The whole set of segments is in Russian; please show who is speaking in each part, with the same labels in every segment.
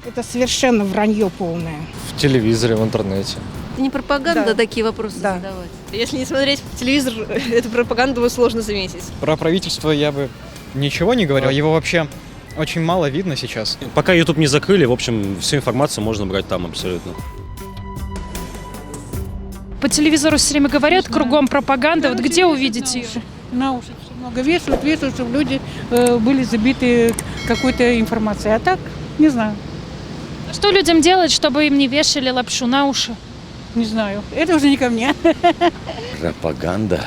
Speaker 1: Это совершенно вранье полное.
Speaker 2: В телевизоре, в интернете.
Speaker 3: Это не пропаганда,
Speaker 1: Да.
Speaker 3: такие вопросы
Speaker 1: Да.
Speaker 3: задавать. Если не смотреть телевизор, эту пропаганду его сложно заметить.
Speaker 4: Про правительство я бы ничего не говорил. Его вообще очень мало видно сейчас.
Speaker 5: Пока YouTube не закрыли, в общем, всю информацию можно брать там абсолютно.
Speaker 6: По телевизору все время говорят, кругом пропаганда. Вот где увидите ее?
Speaker 7: На уши все много вешают, чтобы люди были забиты какой-то информацией. А так, не знаю,
Speaker 6: Что людям делать, чтобы им не вешали лапшу на уши?
Speaker 7: не знаю. Это уже не ко мне.
Speaker 8: Пропаганда.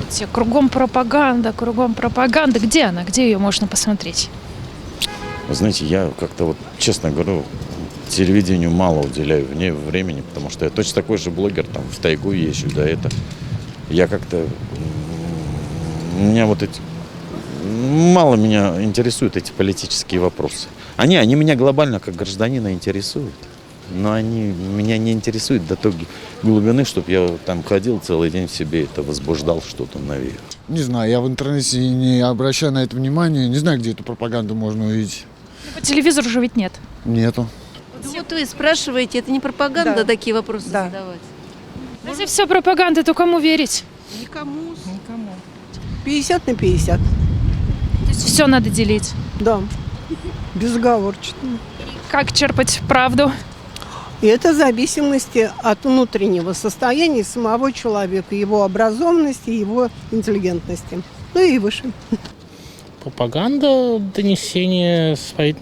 Speaker 6: Все, кругом пропаганда, кругом пропаганда. Где она? Где ее можно посмотреть?
Speaker 8: Вы знаете, я как-то вот, честно говорю, телевидению мало уделяю времени, потому что я точно такой же блогер, там, в тайгу езжу, да, это. Я как-то... Меня вот эти... Мало меня интересуют эти политические вопросы. Они меня глобально как гражданина интересуют, но они меня не интересуют до той глубины, чтобы я там ходил целый день себе это возбуждал что-то наверх.
Speaker 9: Не знаю, я в интернете не обращаю на это внимания. Не знаю, где эту пропаганду можно увидеть.
Speaker 6: По телевизору же ведь нет.
Speaker 9: Нету.
Speaker 3: Вот вы спрашиваете, это не пропаганда,
Speaker 1: Да.
Speaker 3: такие вопросы
Speaker 1: Да.
Speaker 3: задавать.
Speaker 6: Если все пропаганда, то кому верить?
Speaker 1: Никому. 50 на 50.
Speaker 6: То есть все надо делить.
Speaker 1: Да. Безоговорочно.
Speaker 6: Как черпать правду?
Speaker 1: И это в зависимости от внутреннего состояния самого человека, его образованности, его интеллигентности. Ну и выше.
Speaker 10: Пропаганда, донесение своей,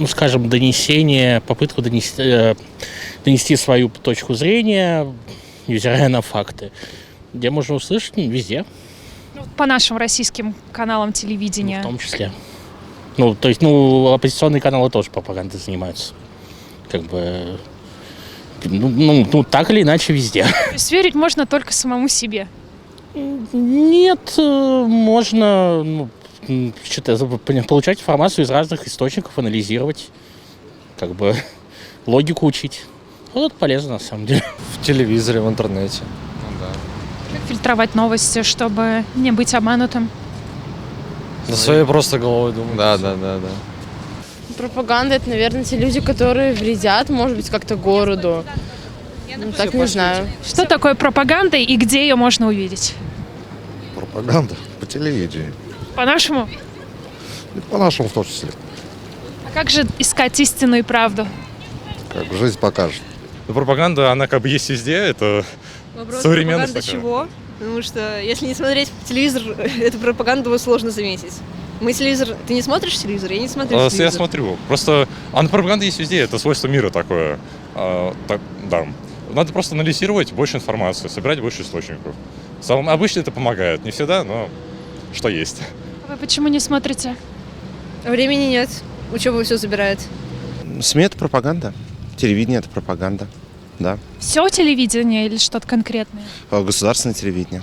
Speaker 10: скажем, донесение, попытку донести свою точку зрения, невзирая на факты. Где можно услышать? Везде,
Speaker 6: По нашим российским каналам телевидения.
Speaker 10: в том числе. То есть, оппозиционные каналы тоже пропагандой занимаются. Как бы, так или иначе везде.
Speaker 6: То есть верить можно только самому себе.
Speaker 10: Нет, можно получать информацию из разных источников, анализировать, как бы логику учить. Вот это полезно на самом деле.
Speaker 2: В телевизоре, в интернете.
Speaker 6: Как фильтровать новости, чтобы не быть обманутым?
Speaker 2: За своей просто головой думать. Да.
Speaker 3: Пропаганда – это, наверное, те люди, которые вредят, может быть, как-то городу. Так не знаю.
Speaker 6: Что такое пропаганда и где ее можно увидеть?
Speaker 9: Пропаганда по телевидению.
Speaker 6: По-нашему?
Speaker 9: И по нашему в том числе.
Speaker 6: А как же искать истину и правду?
Speaker 9: Как жизнь покажет.
Speaker 5: Пропаганда, она как бы есть везде, это
Speaker 3: Вопрос
Speaker 5: современность
Speaker 3: пропаганда
Speaker 5: такая.
Speaker 3: чего? Потому что если не смотреть телевизор, эту пропаганду его сложно заметить. Мы телевизор... Ты не смотришь телевизор? Я не смотрю телевизор.
Speaker 5: Я смотрю. Просто пропаганда есть везде, это свойство мира такое. Да. Надо просто анализировать больше информации, собирать больше источников. Обычно это помогает. Не всегда, но что есть.
Speaker 6: А вы почему не смотрите?
Speaker 3: Времени нет. Учеба все забирает.
Speaker 8: СМИ – это пропаганда, телевидение – это пропаганда, да.
Speaker 6: Все телевидение или что-то конкретное?
Speaker 8: Государственное телевидение.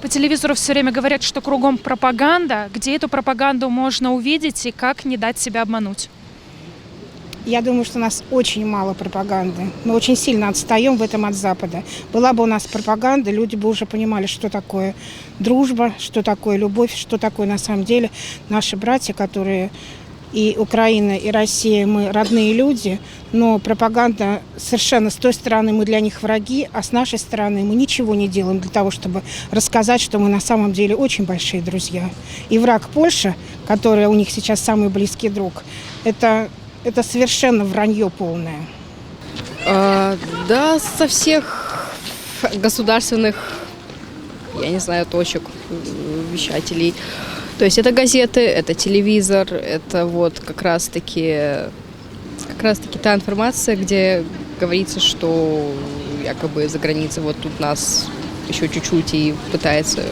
Speaker 6: По телевизору все время говорят, что кругом пропаганда. Где эту пропаганду можно увидеть и как не дать себя обмануть?
Speaker 1: Я думаю, что у нас очень мало пропаганды. Мы очень сильно отстаем в этом от Запада. Была бы у нас пропаганда, люди бы уже понимали, что такое дружба, что такое любовь, что такое на самом деле наши братья, которые и Украина, и Россия, мы родные люди, но пропаганда совершенно с той стороны мы для них враги, а с нашей стороны мы ничего не делаем для того, чтобы рассказать, что мы на самом деле очень большие друзья. И враг Польша, которая у них сейчас самый близкий друг, это совершенно вранье полное.
Speaker 3: Да, со всех государственных, я не знаю, точек вещателей. То есть это газеты, это телевизор, это вот как раз-таки та информация, где говорится, что якобы за границей вот тут нас еще чуть-чуть и пытается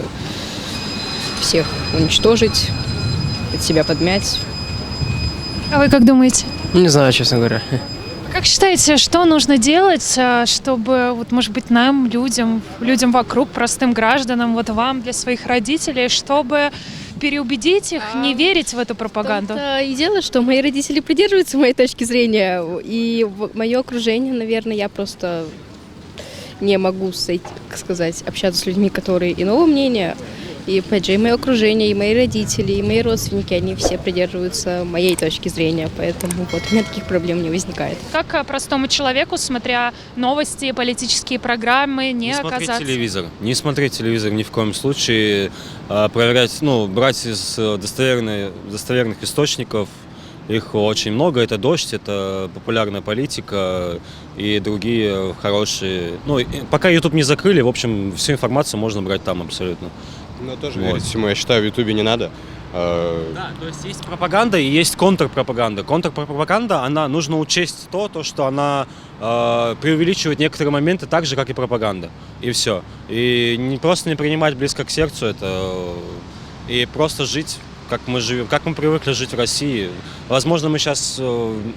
Speaker 3: всех уничтожить, под себя подмять.
Speaker 6: А вы как думаете?
Speaker 4: Не знаю, честно говоря.
Speaker 6: Как считаете, что нужно делать, чтобы, вот, может быть, нам, людям вокруг, простым гражданам, вот вам, для своих родителей, чтобы переубедить их не верить в эту пропаганду?
Speaker 3: И дело, что мои родители придерживаются моей точки зрения, и мое окружение, наверное, я просто не могу, как сказать, общаться с людьми, которые иного мнения, И опять же, и мое окружение, и мои родители, и мои родственники, они все придерживаются моей точки зрения, поэтому вот у меня таких проблем не возникает.
Speaker 6: Как простому человеку, смотря новости, политические программы, не
Speaker 11: смотреть
Speaker 6: оказаться...
Speaker 11: телевизор. Не смотреть телевизор ни в коем случае. Проверять, брать из достоверных источников. Их очень много. Это «Дождь», это «Популярная политика» и другие хорошие. Пока YouTube не закрыли, в общем, всю информацию можно брать там абсолютно.
Speaker 12: Но тоже верить всему, я считаю, в Ютубе не надо.
Speaker 11: Да, то есть пропаганда и есть контрпропаганда. Контрпропаганда, нужно учесть то, что она преувеличивает некоторые моменты так же, как и пропаганда. И все. И просто не принимать близко к сердцу это. И просто жить, как мы живем, как мы привыкли жить в России. Возможно, мы сейчас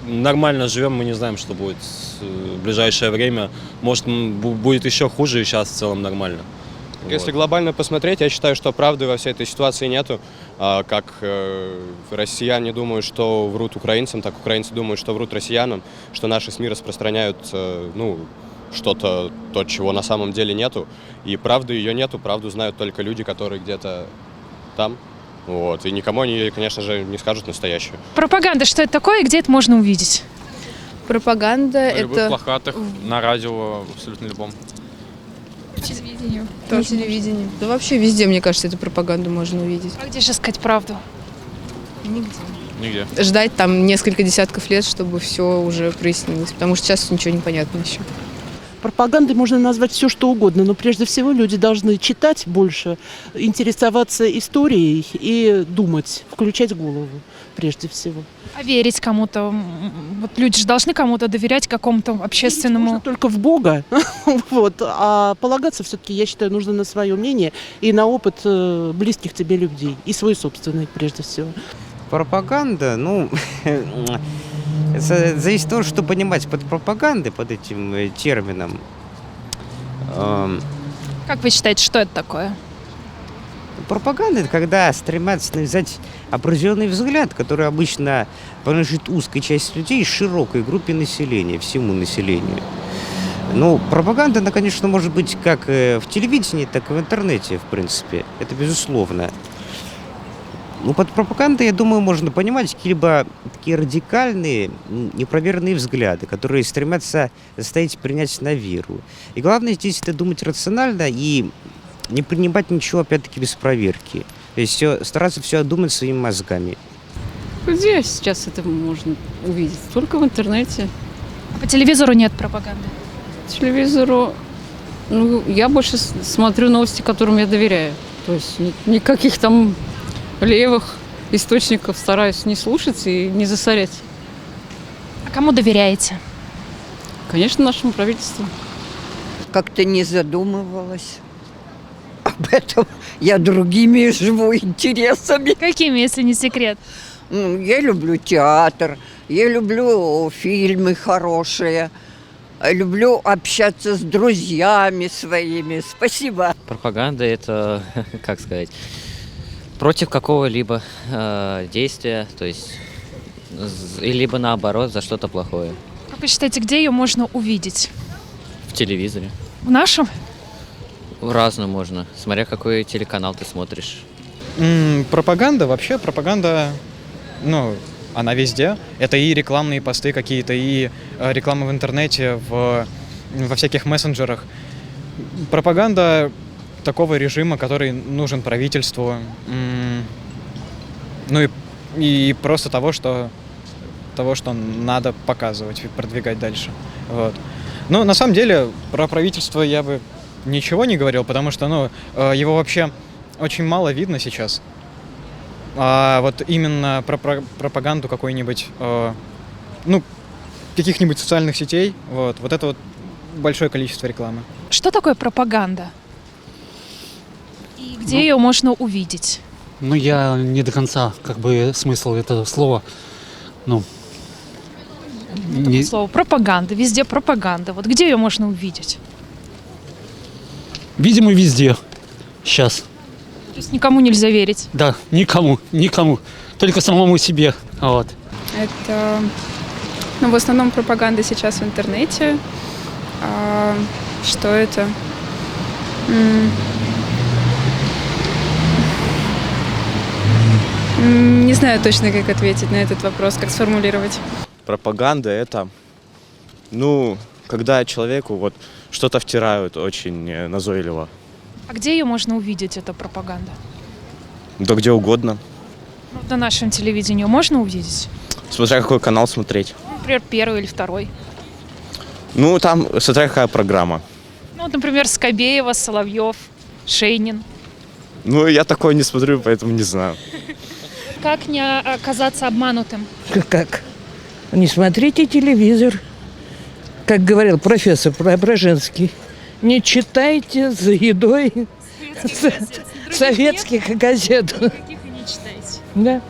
Speaker 11: нормально живем, мы не знаем, что будет в ближайшее время. Может, будет еще хуже, и сейчас в целом нормально.
Speaker 12: Если глобально посмотреть, я считаю, что правды во всей этой ситуации нету. Как россияне думают, что врут украинцам, так украинцы думают, что врут россиянам, что наши СМИ распространяют что-то, то, чего на самом деле нету. И правды ее нету, правду знают только люди, которые где-то там. Вот. И никому они, конечно же, не скажут настоящую.
Speaker 6: Пропаганда, что это такое и где это можно увидеть?
Speaker 3: Пропаганда
Speaker 2: На любых плакатах, на радио, абсолютно любом.
Speaker 3: По телевидению. По телевидению. Да вообще везде, мне кажется, эту пропаганду можно увидеть.
Speaker 6: А где же искать правду?
Speaker 2: Нигде.
Speaker 3: Ждать там несколько десятков лет, чтобы все уже прояснилось, потому что сейчас ничего не понятно еще.
Speaker 13: Пропагандой можно назвать все, что угодно, но прежде всего люди должны читать больше, интересоваться историей и думать, включать голову прежде всего.
Speaker 6: А верить кому-то? Вот люди же должны кому-то доверять, какому-то общественному...
Speaker 13: Можно только в Бога, а полагаться все-таки, я считаю, нужно на свое мнение и на опыт близких тебе людей, и свой собственный прежде всего.
Speaker 14: Пропаганда, это зависит от того, что понимать под пропагандой, под этим термином.
Speaker 6: Как вы считаете, что это такое?
Speaker 14: Пропаганда – это когда стремятся навязать определенный взгляд, который обычно принадлежит узкой части людей, широкой группе населения, всему населению. Пропаганда, она, конечно, может быть как в телевидении, так и в интернете, в принципе. Это безусловно. Под пропагандой, я думаю, можно понимать какие-либо такие радикальные, непроверенные взгляды, которые стремятся заставить принять на веру. И главное здесь это думать рационально и не принимать ничего, опять-таки, без проверки. То есть стараться все обдумать своими мозгами.
Speaker 7: Где сейчас это можно увидеть? Только в интернете.
Speaker 6: А по телевизору нет пропаганды?
Speaker 7: По телевизору, я больше смотрю новости, которым я доверяю. То есть никаких там левых источников стараюсь не слушать и не засорять.
Speaker 6: А кому доверяете?
Speaker 7: Конечно, нашему правительству.
Speaker 15: Как-то не задумывалась об этом. Я другими живу интересами.
Speaker 6: Какими, если не секрет?
Speaker 15: Я люблю театр, я люблю фильмы хорошие, люблю общаться с друзьями своими. Спасибо.
Speaker 16: Пропаганда – это, как сказать, против какого-либо действия, то есть, либо наоборот, за что-то плохое.
Speaker 6: Как вы считаете, где ее можно увидеть?
Speaker 16: В телевизоре.
Speaker 6: В нашем?
Speaker 16: В разном можно, смотря какой телеканал ты смотришь.
Speaker 4: Пропаганда, она везде. Это и рекламные посты какие-то, и реклама в интернете, во всяких мессенджерах. Пропаганда такого режима, который нужен правительству, и просто того, что надо показывать и продвигать дальше. Вот. На самом деле, про правительство я бы ничего не говорил, потому что, его вообще очень мало видно сейчас. А вот именно про пропаганду какой-нибудь, каких-нибудь социальных сетей, вот это большое количество рекламы.
Speaker 6: Что такое пропаганда? И где ее можно увидеть?
Speaker 17: Я не до конца, смысл этого слова.
Speaker 6: Слово пропаганда, везде пропаганда. Вот где ее можно увидеть?
Speaker 17: Видимо, везде. Сейчас.
Speaker 6: То есть никому нельзя верить?
Speaker 17: Да, никому. Только самому себе. Вот.
Speaker 18: Это, в основном пропаганда сейчас в интернете. Что это? Не знаю точно, как ответить на этот вопрос, как сформулировать.
Speaker 12: Пропаганда – это, когда человеку вот что-то втирают очень назойливо.
Speaker 6: А где ее можно увидеть, эта пропаганда?
Speaker 12: Да где угодно.
Speaker 6: Ну, на нашем телевидении можно увидеть?
Speaker 12: Смотря какой канал смотреть.
Speaker 6: Например, первый или второй.
Speaker 12: Там смотря какая программа.
Speaker 6: Ну, вот, например, Скобеева, Соловьев, Шейнин.
Speaker 12: Я такое не смотрю, поэтому не знаю.
Speaker 6: Как не оказаться обманутым?
Speaker 19: Как? Не смотрите телевизор. Как говорил профессор Преображенский, не читайте за едой советских газет.
Speaker 6: Каких и не читайте.
Speaker 19: Да.